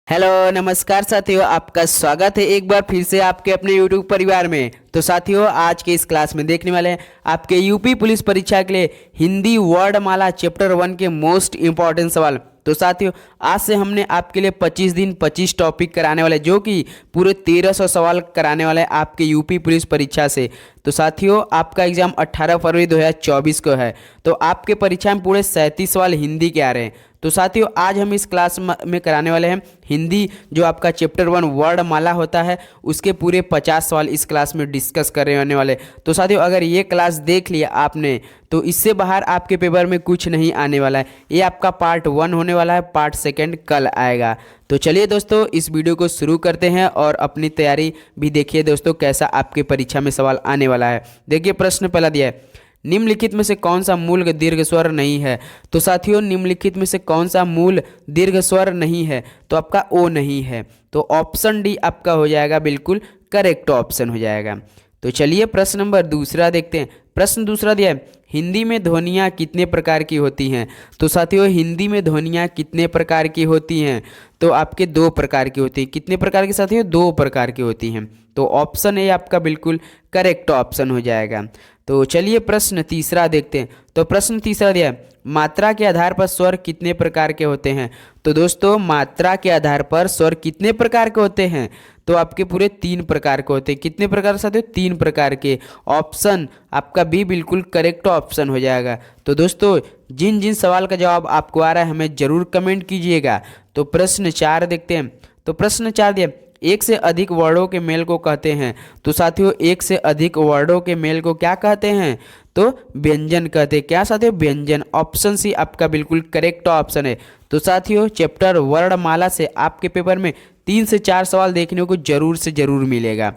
Hello नमस्कार साथियों, आपका स्वागत है एक बार फिर से आपके अपने यूट्यूब परिवार में। तो साथियों, आज के इस क्लास में देखने वाले हैं आपके यूपी पुलिस परीक्षा के लिए हिंदी वर्णमाला चैप्टर 1 के मोस्ट इंपॉर्टेंट सवाल। तो साथियों, आज से हमने आपके लिए 25 दिन 25 टॉपिक कराने वाले, जो कि पूरे 1300 सवाल कराने वाले हैं आपके यूपी पुलिस परीक्षा से। तो साथियों, आपका एग्जाम 18 फरवरी 2024 को है। तो आपके परीक्षा में पूरे 37 सवाल हिंदी के आ रहे हैं। तो साथियों, आज हम इस क्लास में कराने वाले हैं हिंदी, जो आपका चैप्टर 1 वर्णमाला होता है, उसके पूरे 50 सवाल इस क्लास में डिस्कस करने वाले। तो साथियों, अगर ये क्लास देख लिया आपने तो इससे बाहर आपके पेपर में कुछ नहीं आने वाला है। ये आपका पार्ट 1 होने वाला है, पार्ट 2 कल आएगा। तो चलिए दोस्तों, इस वीडियो को शुरू करते हैं और अपनी तैयारी भी देखिए दोस्तों, कैसा आपके परीक्षा में सवाल आने वाला है। देखिए, प्रश्न पहला दिया है, निम्नलिखित में से कौन सा मूल दीर्घ स्वर नहीं है। तो साथियों, निम्नलिखित में से कौन सा मूल दीर्घ स्वर नहीं है, तो आपका ओ नहीं है। तो ऑप्शन डी आपका हो जाएगा बिल्कुल करेक्ट ऑप्शन हो जाएगा। तो चलिए प्रश्न नंबर दूसरा देखते हैं। प्रश्न दूसरा दिया है, हिंदी में ध्वनियाँ कितने प्रकार की होती हैं। तो साथियों, हिंदी में ध्वनियाँ कितने प्रकार की होती हैं, तो आपके 2 प्रकार की होती हैं। कितने प्रकार की साथियों? 2 प्रकार की होती हैं। तो ऑप्शन ए आपका बिल्कुल करेक्ट ऑप्शन हो जाएगा। तो चलिए प्रश्न तीसरा देखते हैं। तो प्रश्न तीसरा दिया है, मात्रा के आधार पर स्वर कितने प्रकार के होते हैं। तो दोस्तों, मात्रा के आधार पर स्वर कितने प्रकार के होते हैं, तो आपके पूरे 3 प्रकार के होते हैं। कितने प्रकार साथियों? 3 प्रकार के। ऑप्शन आपका बी बिल्कुल करेक्ट ऑप्शन हो जाएगा। तो दोस्तों, जिन जिन सवाल का जवाब आपको आ रहा है हमें जरूर कमेंट कीजिएगा। तो प्रश्न 4 देखते हैं। तो प्रश्न 4 दिया, एक से अधिक वर्डों के मेल को कहते हैं। तो साथियों, एक से अधिक वर्डों के मेल को क्या कहते हैं, तो व्यंजन कहते हैं। क्या साथियों? व्यंजन। ऑप्शन सी आपका बिल्कुल करेक्ट ऑप्शन है। तो साथियों, चैप्टर वर्णमाला से आपके पेपर में 3 से 4 सवाल देखने को जरूर से जरूर मिलेगा।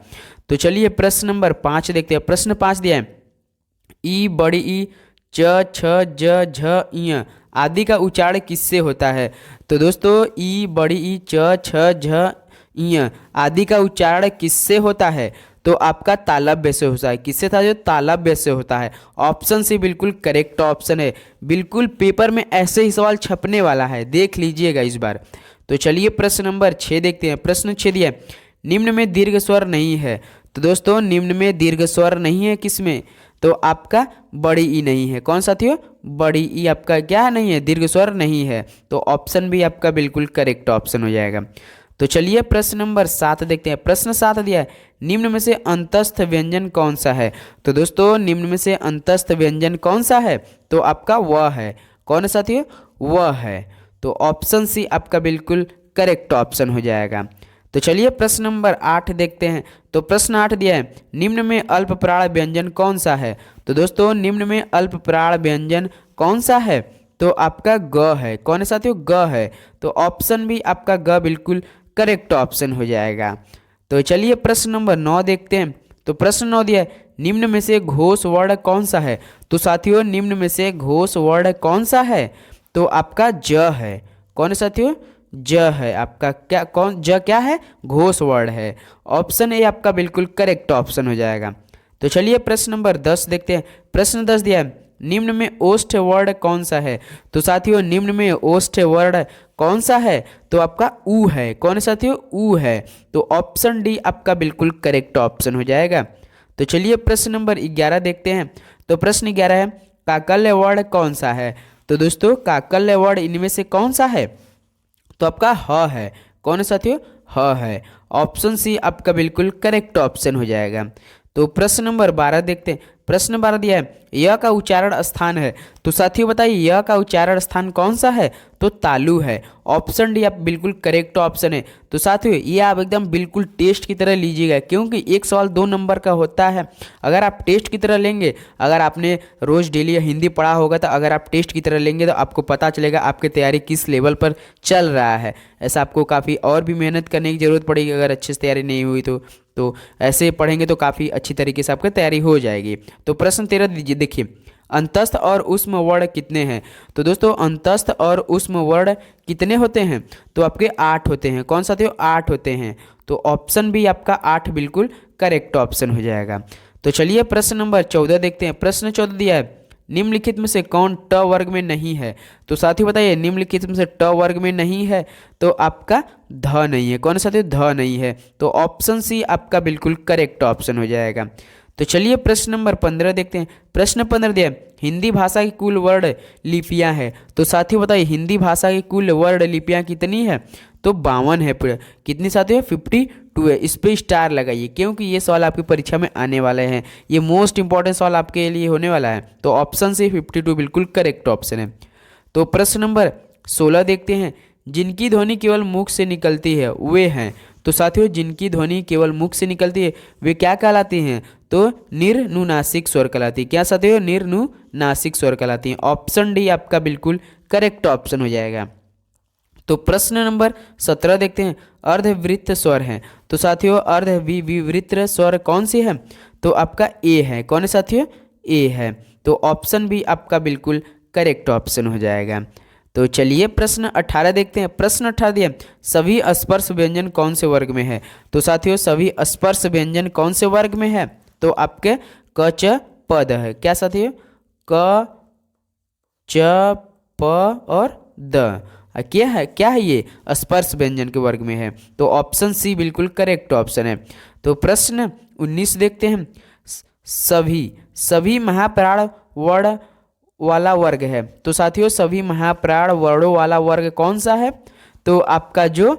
तो चलिए प्रश्न नंबर 5 देखते हैं। प्रश्न 5 दिया है, ई बड़ी ई च छ ज झ इ आदि का उच्चारण किससे होता है। तो दोस्तों, ई बड़ी ई च छ झ इ आदि का उच्चारण किससे होता है, तो आपका तालव्य से होता है। किससे था? जो तालव्य से होता है। ऑप्शन सी बिल्कुल करेक्ट ऑप्शन है। बिल्कुल पेपर में ऐसे ही सवाल छपने वाला है, देख लीजिएगा इस बार। तो चलिए प्रश्न नंबर 6 देखते हैं। प्रश्न 6 दिया है, निम्न में दीर्घ स्वर नहीं है। तो दोस्तों, निम्न में दीर्घ स्वर नहीं है किसमें, तो आपका बड़ी ई नहीं है। कौन साथियों? बड़ी ई आपका क्या नहीं है, दीर्घ स्वर नहीं है। तो ऑप्शन भी आपका बिल्कुल करेक्ट ऑप्शन हो जाएगा। तो चलिए प्रश्न नंबर 7 देखते हैं। प्रश्न 7 दिया है, निम्न में से अंतस्थ व्यंजन कौन सा है। तो दोस्तों, निम्न में से अंतस्थ व्यंजन कौन सा है, तो आपका वह है। कौन है साथियों? वह है। तो ऑप्शन सी आपका बिल्कुल करेक्ट ऑप्शन हो जाएगा। तो चलिए प्रश्न नंबर 8 देखते हैं। तो प्रश्न 8 दिया है, निम्न में अल्प प्राण व्यंजन कौन सा है। तो दोस्तों, निम्न में अल्प प्राण व्यंजन कौन सा है, तो आपका ग है। कौन है साथियों? ग है। तो ऑप्शन भी आपका ग बिल्कुल करेक्ट ऑप्शन हो जाएगा। तो चलिए प्रश्न नंबर 9 देखते हैं। तो प्रश्न 9 दिया है, निम्न में से घोष वर्ण कौन सा है। तो साथियों, निम्न में से घोष वर्ण कौन सा है, तो आपका ज है। कौन है साथियों? ज है आपका। क्या कौन ज क्या है? घोष वर्ण है। ऑप्शन ए आपका बिल्कुल करेक्ट ऑप्शन हो जाएगा। तो चलिए प्रश्न नंबर 10 देखते हैं। प्रश्न 10 दिया है, निम्न में ओष्ठ वर्ण कौन सा है। तो साथियों, निम्न में ओष्ठ वर्ण कौन सा है, तो आपका ऊ है। कौन है साथियों? ऊ है। तो ऑप्शन डी आपका बिल्कुल करेक्ट ऑप्शन हो जाएगा। तो चलिए प्रश्न नंबर 11 देखते हैं। तो प्रश्न 11 है, काकल्य वर्ण कौन सा है। तो दोस्तों, काकल्य वर्ण इनमें से कौन सा है, तो आपका ह है। कौन है साथियों? ह है। ऑप्शन सी आपका बिल्कुल करेक्ट ऑप्शन हो जाएगा। तो प्रश्न नंबर 12 देखते हैं। प्रश्न 12 दिया है, य का उच्चारण स्थान है। तो साथियों बताइए, य का उच्चारण स्थान कौन सा है, तो तालु है। ऑप्शन डी आप बिल्कुल करेक्ट ऑप्शन है। तो साथियों, ये आप एकदम बिल्कुल टेस्ट की तरह लीजिएगा, क्योंकि एक सवाल 2 नंबर का होता है। अगर आप टेस्ट की तरह लेंगे, अगर आपने रोज डेली हिंदी पढ़ा होगा, तो अगर आप टेस्ट की तरह लेंगे तो आपको पता चलेगा आपकी तैयारी किस लेवल पर चल रहा है। ऐसा आपको काफ़ी और भी मेहनत करने की ज़रूरत पड़ेगी अगर अच्छे से तैयारी नहीं हुई तो ऐसे पढ़ेंगे तो काफ़ी अच्छी तरीके से आपकी तैयारी हो जाएगी। तो प्रश्न 13 दीजिए, देखिए, अंतस्थ और उष्म वर्ण कितने हैं। तो दोस्तों, अंतस्थ और उष्म वर्ण कितने होते हैं, तो आपके 8 होते हैं। कौन सा थे? 8 होते हैं। तो ऑप्शन भी आपका 8 बिल्कुल करेक्ट ऑप्शन हो जाएगा। तो चलिए प्रश्न नंबर 14 देखते हैं। प्रश्न 14 दिया है, निम्नलिखित में से कौन ट वर्ग में नहीं है? तो साथियों बताइए निम्नलिखित में से ट वर्ग में नहीं है तो आपका ध नहीं है। कौन साथियों? ध नहीं है। तो ऑप्शन सी आपका बिल्कुल करेक्ट ऑप्शन हो जाएगा। तो चलिए प्रश्न नंबर 15 देखते हैं। प्रश्न 15 दिया है, हिंदी भाषा की कुल वर्ण लिपियां है। तो साथियों बताइए हिंदी भाषा की कुल वर्ण लिपियां कितनी है? तो 52 है। कितनी साथियों? 52 है। इस पे स्टार लगाइए क्योंकि ये सवाल आपकी परीक्षा में आने वाले हैं। ये मोस्ट इंपॉर्टेंट सवाल आपके लिए होने वाला है। तो ऑप्शन से 52 बिल्कुल करेक्ट ऑप्शन है। तो प्रश्न नंबर 16 देखते हैं, जिनकी ध्वनि केवल मुख से निकलती है वे हैं। तो साथियों जिनकी ध्वनि केवल मुख से निकलती है वे क्या कहलाती हैं? तो निर्नुनासिक स्वर कहलाती है। क्या साथियों? निर्नुनासिक स्वर कहलाती हैं। ऑप्शन डी आपका बिल्कुल करेक्ट ऑप्शन हो जाएगा। तो प्रश्न नंबर 17 देखते हैं, अर्धवृत्त स्वर है। तो साथियों अर्धविवृत्त स्वर कौन सी है? तो आपका ए है। कौन है साथियों? ए है। तो ऑप्शन भी आपका बिल्कुल करेक्ट ऑप्शन हो जाएगा। तो चलिए प्रश्न 18 देखते हैं। प्रश्न 18 दिया, सभी स्पर्श व्यंजन कौन से वर्ग में है? तो साथियों सभी स्पर्श व्यंजन कौन से वर्ग में है? तो आपके क च पद है। क्या साथियों? क च प और द क्या है ये? स्पर्श व्यंजन के वर्ग में है। तो ऑप्शन सी बिल्कुल करेक्ट ऑप्शन है। तो प्रश्न 19 देखते हैं, सभी महाप्राण वर्ण वाला वर्ग है। तो साथियों सभी महाप्राण वर्णों वाला वर्ग कौन सा है? तो आपका जो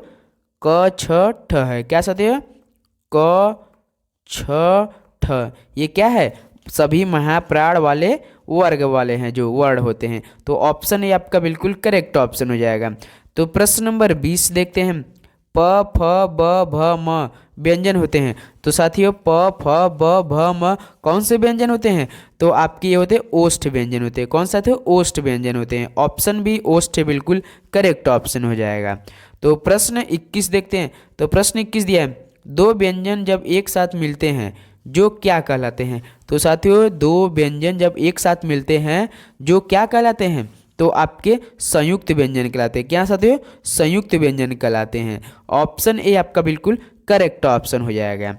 क छ ठ है। क्या साथियों? क छ ठ ये क्या है? सभी महाप्राण वाले वर्ग वाले हैं जो वर्ण होते हैं। तो ऑप्शन ए आपका बिल्कुल करेक्ट ऑप्शन हो जाएगा। तो प्रश्न नंबर 20 देखते हैं, प फ ब भ म व्यंजन होते हैं। तो साथियों प फ ब भ म कौन से व्यंजन होते हैं? तो आपके ये होते हैं ओष्ठ व्यंजन होते हैं। कौन सा थे? ओष्ठ व्यंजन होते हैं। ऑप्शन बी ओष्ठ बिल्कुल करेक्ट ऑप्शन हो जाएगा। तो प्रश्न 21 देखते हैं। तो प्रश्न 21 दिया है, दो व्यंजन जब एक साथ मिलते हैं जो क्या कहलाते हैं? तो साथियों दो व्यंजन जब एक साथ मिलते हैं जो क्या कहलाते हैं? तो आपके संयुक्त व्यंजन कहलाते हैं। क्या साथियों? संयुक्त व्यंजन कहलाते हैं। ऑप्शन ए आपका बिल्कुल करेक्ट ऑप्शन हो जाएगा।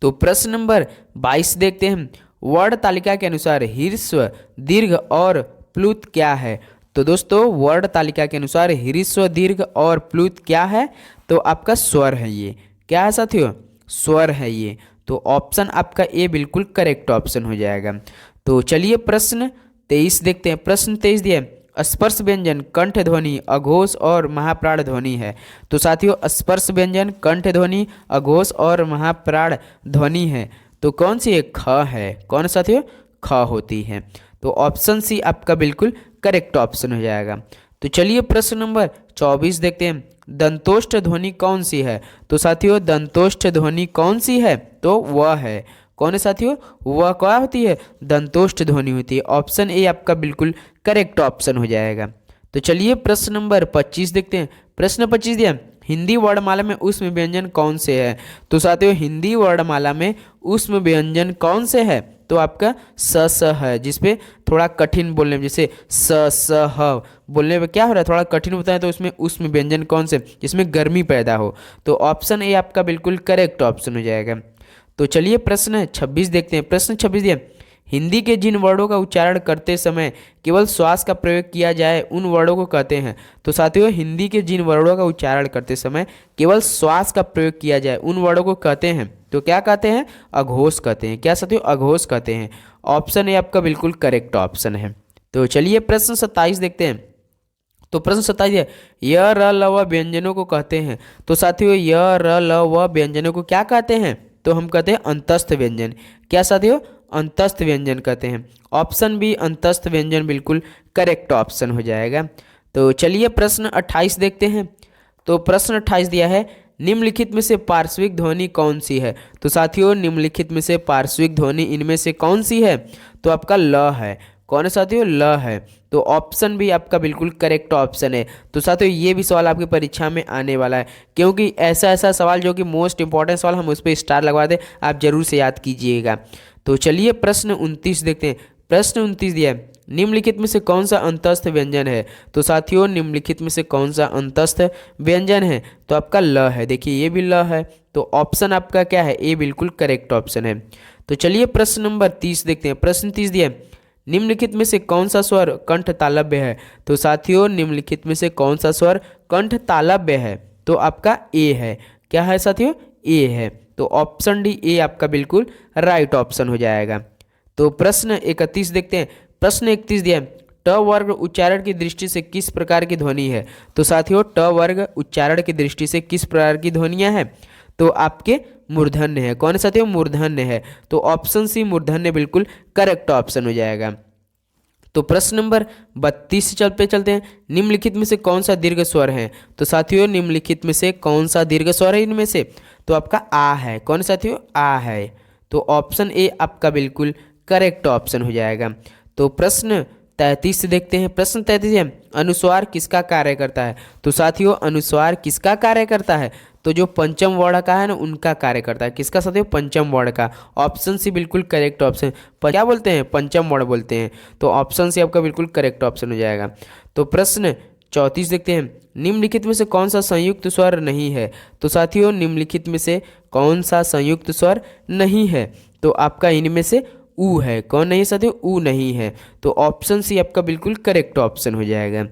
तो प्रश्न नंबर 22 देखते हैं, वर्ण तालिका के अनुसार ह्रस्व दीर्घ और प्लुत क्या है? तो दोस्तों वर्ण तालिका के अनुसार ह्रस्व दीर्घ और प्लुत क्या है? तो आपका स्वर है। ये क्या है साथियों? स्वर है ये। तो ऑप्शन आपका ए बिल्कुल करेक्ट ऑप्शन हो जाएगा। तो चलिए प्रश्न 23 देखते हैं। प्रश्न 23 दिया, स्पर्श व्यंजन कंठ ध्वनि अघोष और महाप्राण ध्वनि है। तो साथियों स्पर्श व्यंजन कंठ ध्वनि अघोष और महाप्राण ध्वनि है। तो कौन सी है? ख है। कौन साथियों? ख होती है। तो ऑप्शन सी आपका बिल्कुल करेक्ट ऑप्शन हो जाएगा। तो चलिए प्रश्न नंबर 24 देखते हैं, दंतोष्ठ ध्वनि कौन सी है? तो साथियों दंतोष्ठ ध्वनि कौन सी है? तो वह है। कौन है साथियों? वह क्या होती है? दंतोष्ठ ध्वनि होती है। ऑप्शन ए आपका बिल्कुल करेक्ट ऑप्शन हो जाएगा। तो चलिए प्रश्न नंबर 25 देखते हैं। प्रश्न 25 दिया, हिंदी वर्णमाला में ऊष्म व्यंजन कौन से है? तो साथियों हिंदी वर्णमाला में ऊष्म व्यंजन कौन से है? तो आपका स है, जिसपे थोड़ा कठिन बोलने में, जैसे स ह बोलने में क्या हो रहा है? थोड़ा कठिन होता है। तो उसमें ऊष्म व्यंजन कौन से जिसमें गर्मी पैदा हो? तो ऑप्शन ए आपका बिल्कुल करेक्ट ऑप्शन हो जाएगा। तो चलिए प्रश्न 26 देखते हैं। प्रश्न 26 दिया, हिंदी के जिन वर्णों का उच्चारण करते समय केवल श्वास का प्रयोग किया जाए उन वर्णों को कहते हैं। तो साथियों हिंदी के जिन वर्णों का उच्चारण करते समय केवल श्वास का प्रयोग किया जाए उन वर्णों को कहते हैं। तो क्या कहते हैं? अघोष कहते हैं। क्या साथियों? अघोष कहते हैं। ऑप्शन ए आपका बिल्कुल करेक्ट ऑप्शन है। तो चलिए प्रश्न 27 देखते हैं। तो प्रश्न 27 है, य र ल व व्यंजनों को कहते हैं। तो साथियों य र ल व व्यंजनों को क्या कहते हैं? तो हम कहते हैं अंतस्थ व्यंजन। क्या साथियों? अंतस्थ व्यंजन कहते हैं। ऑप्शन बी अंतस्थ व्यंजन बिल्कुल करेक्ट ऑप्शन हो जाएगा। तो चलिए प्रश्न 28 देखते हैं। तो प्रश्न 28 दिया है, निम्नलिखित में से पार्श्विक ध्वनि कौन सी है? तो साथियों निम्नलिखित में से पार्श्विक ध्वनि इनमें से कौन सी है? तो आपका ल है। कौन है साथियों? ल है। तो ऑप्शन भी आपका बिल्कुल करेक्ट ऑप्शन है। तो साथियों ये भी सवाल आपकी परीक्षा में आने वाला है, क्योंकि ऐसा सवाल जो कि मोस्ट इंपॉर्टेंट सवाल हम उस पर स्टार लगवा दें, आप जरूर से याद कीजिएगा। तो चलिए प्रश्न 29 देखते हैं। प्रश्न 29 दिया है, निम्नलिखित में से कौन सा अंतस्थ व्यंजन है? तो साथियों निम्नलिखित में से कौन सा अंतस्थ व्यंजन है? तो आपका ल है। देखिए ये भी ल है। तो ऑप्शन आपका क्या है? ए बिल्कुल करेक्ट ऑप्शन है। तो चलिए प्रश्न नंबर 30 देखते हैं। प्रश्न 30 दिया है, निम्नलिखित में से कौन सा स्वर कंठ तालव्य है? तो साथियों निम्नलिखित में से कौन सा स्वर कंठ तालव्य है? तो आपका ए है। क्या है साथियों? ए है। तो ऑप्शन डी ए आपका बिल्कुल राइट ऑप्शन हो जाएगा। तो प्रश्न 31 देखते हैं। प्रश्न 31 दिया है, ट वर्ग उच्चारण की दृष्टि से किस प्रकार की ध्वनि है? तो साथियों ट वर्ग उच्चारण की दृष्टि से किस प्रकार की ध्वनियां हैं? तो आपके मूर्धन्य है। कौन है साथियों? मूर्धन्य है। तो ऑप्शन सी मूर्धन्य बिल्कुल करेक्ट ऑप्शन हो जाएगा। तो प्रश्न नंबर 32 चलते हैं। निम्नलिखित में से कौन सा दीर्घ स्वर है? तो साथियों निम्नलिखित में से कौन सा दीर्घ स्वर है इनमें से? तो आपका आ है। कौन साथियों? आ है। तो ऑप्शन ए आपका बिल्कुल करेक्ट ऑप्शन हो जाएगा। तो प्रश्न 33 देखते हैं। प्रश्न 33 है, अनुस्वार किसका कार्य करता है? तो साथियों अनुस्वार किसका कार्य करता है? तो जो पंचम वर्ण का है ना उनका कार्य करता है। किसका साथियों? पंचम वर्ण का। ऑप्शन सी बिल्कुल करेक्ट ऑप्शन। क्या बोलते हैं? पंचम वर्ण बोलते हैं। तो ऑप्शन सी आपका बिल्कुल करेक्ट ऑप्शन हो जाएगा। तो प्रश्न 34 देखते हैं। निम्नलिखित में से कौन सा संयुक्त स्वर नहीं है? तो साथियों निम्नलिखित में से कौन सा संयुक्त स्वर नहीं है? तो आपका इनमें से ऊ है। कौन नहीं है साथियों? ऊ नहीं है। तो ऑप्शन सी आपका बिल्कुल करेक्ट ऑप्शन हो जाएगा।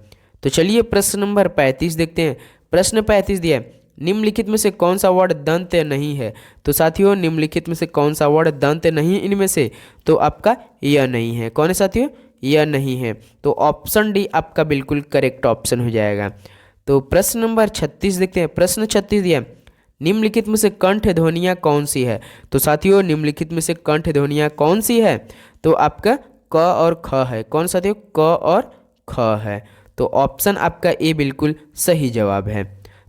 तो चलिए प्रश्न नंबर 35 देखते हैं। प्रश्न 35 दिया है, निम्नलिखित में से कौन सा वर्ड दंत नहीं है? तो साथियों निम्नलिखित में से कौन सा वर्ड दंत नहीं इनमें से? तो आपका यह नहीं है। कौन है साथियों? यह नहीं है। तो ऑप्शन डी आपका बिल्कुल करेक्ट ऑप्शन हो जाएगा। तो प्रश्न नंबर 36 देखते हैं। प्रश्न 36 दिया है, निम्नलिखित में से कंठ ध्वनियाँ कौन सी है? तो साथियों निम्नलिखित में से कंठ ध्वनियाँ कौन सी है? तो आपका क और ख है। कौन साथियों? क और ख है। तो ऑप्शन आपका ए बिल्कुल सही जवाब है।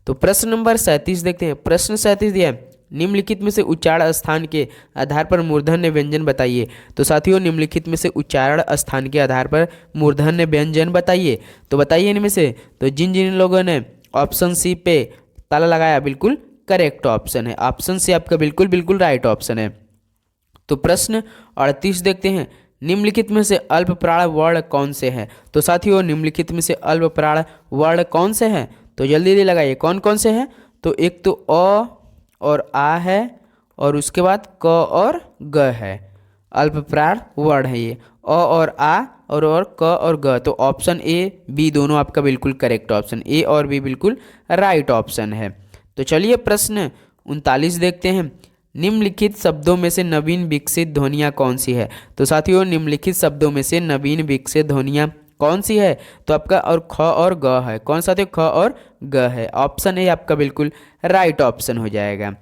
तो प्रश्न नंबर 37 देखते हैं। प्रश्न 37 दिया है, निम्नलिखित में से उच्चारण स्थान के आधार पर मूर्धन्य व्यंजन बताइए। तो साथियों निम्नलिखित में से उच्चारण स्थान के आधार पर मूर्धन्य व्यंजन बताइए। तो बताइए इनमें से। तो जिन जिन लोगों ने ऑप्शन सी पे ताला लगाया बिल्कुल करेक्ट ऑप्शन है। ऑप्शन सी आपका बिल्कुल बिल्कुल राइट ऑप्शन है। तो प्रश्न 38 देखते हैं। निम्नलिखित में से अल्प प्राण वर्ण कौन से हैं? तो साथियों निम्नलिखित में से अल्प प्राण वर्ण कौन से हैं? तो जल्दी जल्दी लगाइए कौन कौन से हैं। तो एक तो अ और आ है और उसके बाद क और ग है। अल्प प्राण वर्ण है ये अ और आ और क और ग। तो ऑप्शन ए बी दोनों आपका बिल्कुल करेक्ट ऑप्शन। ए और बी बिल्कुल राइट ऑप्शन है। तो चलिए प्रश्न 39 देखते हैं। निम्नलिखित शब्दों में से नवीन विकसित ध्वनियाँ कौन सी है? तो साथियों निम्नलिखित शब्दों में से नवीन विकसित ध्वनियाँ कौन सी है? तो आपका और ख और ग है। कौन साथियों? ख और ग है। ऑप्शन ए आपका बिल्कुल राइट ऑप्शन हो जाएगा।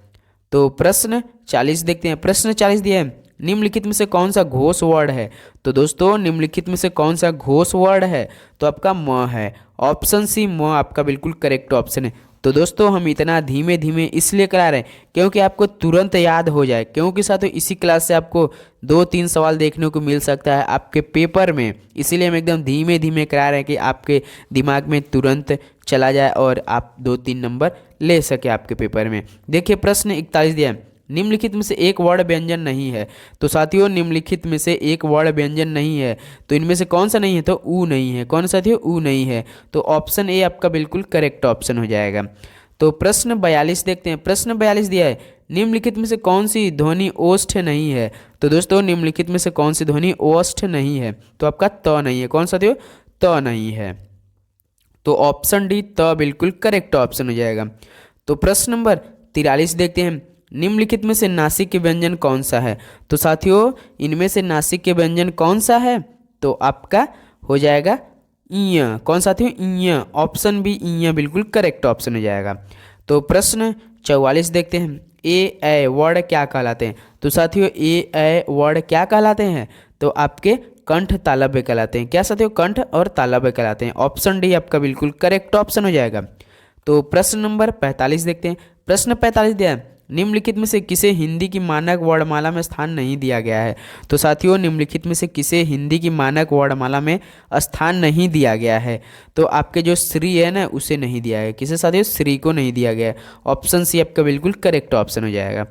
तो प्रश्न 40 देखते हैं। प्रश्न 40 दिया है, निम्नलिखित में से कौन सा घोष वर्ड है? तो दोस्तों निम्नलिखित में से कौन सा घोष वर्ड है? तो आपका म है। ऑप्शन सी म आपका बिल्कुल करेक्ट ऑप्शन है। तो दोस्तों हम इतना धीमे धीमे इसलिए करा रहे हैं क्योंकि आपको तुरंत याद हो जाए। क्योंकि साथियों इसी क्लास से आपको 2-3 सवाल देखने को मिल सकता है आपके पेपर में। इसीलिए हम एकदम धीमे धीमे करा रहे हैं कि आपके दिमाग में तुरंत चला जाए और आप 2-3 नंबर ले सके आपके पेपर में। देखिए प्रश्न 41 दिया है, निम्नलिखित में से एक वर्ण व्यंजन नहीं है। तो साथियों निम्नलिखित में से एक वर्ण व्यंजन नहीं है। तो इनमें से कौन सा नहीं है? तो ऊ नहीं है। कौन साथियों? ऊ नहीं है। तो ऑप्शन ए आपका बिल्कुल करेक्ट ऑप्शन हो जाएगा। तो प्रश्न 42 देखते हैं। प्रश्न 42 दिया है, निम्नलिखित में से कौन सी ध्वनि ओष्ठ नहीं है? तो दोस्तों निम्नलिखित में से कौन सी ध्वनि ओष्ठ नहीं है? तो आपका त नहीं है। कौन साथियों? त नहीं है। तो ऑप्शन डी त बिल्कुल करेक्ट ऑप्शन हो जाएगा। तो प्रश्न नंबर 43 देखते हैं। निम्नलिखित में से नासिक के व्यंजन कौन सा है? तो साथियों इनमें से नासिक के व्यंजन कौन सा है? तो आपका हो जाएगा ईय। कौन साथियों? ईय। ऑप्शन बी ईय बिल्कुल करेक्ट ऑप्शन हो जाएगा। तो प्रश्न 44 देखते हैं। ए वर्ड क्या कहलाते हैं? तो साथियों ए वर्ड क्या कहलाते हैं? तो आपके कंठ तालव्य कहलाते हैं। क्या साथियों? कंठ और तालव्य कहलाते हैं। ऑप्शन डी आपका बिल्कुल करेक्ट ऑप्शन हो जाएगा। तो प्रश्न नंबर 45 देखते हैं। प्रश्न 45 दिया है, निम्नलिखित में से किसे हिंदी की मानक वर्णमाला में स्थान नहीं दिया गया है? तो साथियों निम्नलिखित में से किसे हिंदी की मानक वर्णमाला में स्थान नहीं दिया गया है? तो आपके जो श्री है ना उसे नहीं दिया है। किसे साथियों? श्री को नहीं दिया गया है। ऑप्शन सी आपका बिल्कुल करेक्ट ऑप्शन हो जाएगा।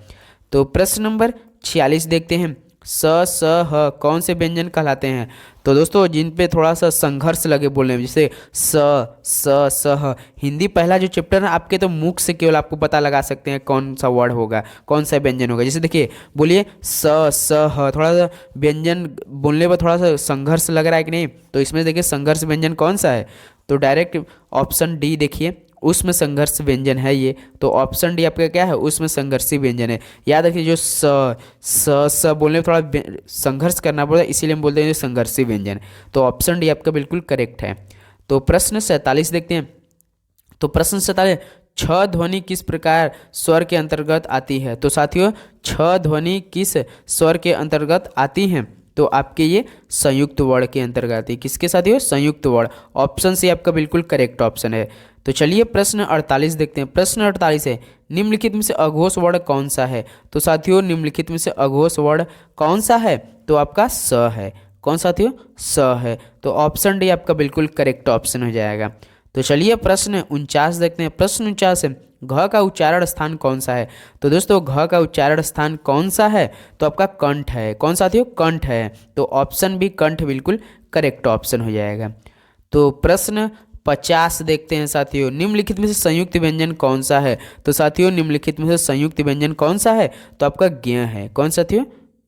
तो प्रश्न नंबर 46 देखते हैं। स ह कौन से व्यंजन कहलाते हैं? तो दोस्तों जिन पे थोड़ा सा संघर्ष लगे बोलने में, जैसे स ह, हिंदी पहला जो चैप्टर है आपके, तो मुख से केवल आपको पता लगा सकते हैं कौन सा वर्ड होगा, कौन सा व्यंजन होगा। जैसे देखिए, बोलिए स ह, थोड़ा सा व्यंजन बोलने पर थोड़ा सा संघर्ष लग रहा है कि नहीं? तो इसमें देखिए संघर्ष व्यंजन कौन सा है? तो डायरेक्ट ऑप्शन डी देखिए, उसमें संघर्ष व्यंजन है ये। तो ऑप्शन डी आपका क्या है? उसमें संघर्षी व्यंजन है। याद रखिए, जो स बोलने में थोड़ा संघर्ष करना पड़ता है, इसीलिए हम बोलते हैं ये संघर्षी व्यंजन। तो ऑप्शन डी आपका बिल्कुल करेक्ट है। तो प्रश्न 47 देखते हैं। तो प्रश्न 47, छ ध्वनि किस प्रकार स्वर के अंतर्गत आती है? तो साथियों, छ ध्वनि किस स्वर के अंतर्गत आती हैं? तो आपके ये संयुक्त वर्ण के अंतर्गत आती है। किसके साथियों? संयुक्त वर्ण। ऑप्शन सी आपका बिल्कुल करेक्ट ऑप्शन है। तो चलिए प्रश्न 48 देखते हैं। प्रश्न 48 है, निम्नलिखित में से अघोष वर्ण कौन सा है? तो साथियों निम्नलिखित में से अघोष वर्ण कौन सा है? तो आपका स है। कौन साथियों? स है। तो ऑप्शन डी आपका बिल्कुल करेक्ट ऑप्शन हो जाएगा। तो चलिए प्रश्न 49 देखते हैं। प्रश्न 49 है, घ का उच्चारण स्थान कौन सा है? तो दोस्तों घ का उच्चारण स्थान कौन सा है? तो आपका कंठ है। कौन साथियों? कंठ है। तो ऑप्शन बी कंठ बिल्कुल करेक्ट ऑप्शन हो जाएगा। तो प्रश्न 50 देखते हैं साथियों, निम्नलिखित में से संयुक्त व्यंजन कौन सा है? तो साथियों निम्नलिखित में से संयुक्त व्यंजन कौन सा है? तो आपका ज्ञ है। कौन साथियों?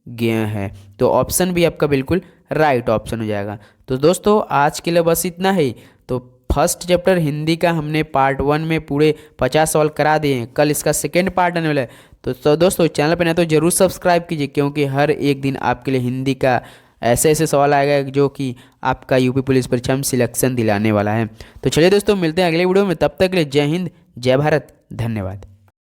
ज्ञ है। तो ऑप्शन भी आपका बिल्कुल राइट ऑप्शन हो जाएगा। तो दोस्तों आज के लिए बस इतना ही। तो फर्स्ट चैप्टर हिंदी का हमने पार्ट 1 में पूरे 50 सवाल करा दिए हैं। कल इसका सेकेंड पार्ट आने वाला है। तो दोस्तों चैनल पर नए तो जरूर सब्सक्राइब कीजिए, क्योंकि हर एक दिन आपके लिए हिंदी का ऐसे ऐसे सवाल आएगा जो कि आपका यूपी पुलिस परीक्षा में सिलेक्शन दिलाने वाला है। तो चलिए दोस्तों मिलते हैं अगले वीडियो में, तब तक के लिए जय हिंद, जय भारत, धन्यवाद।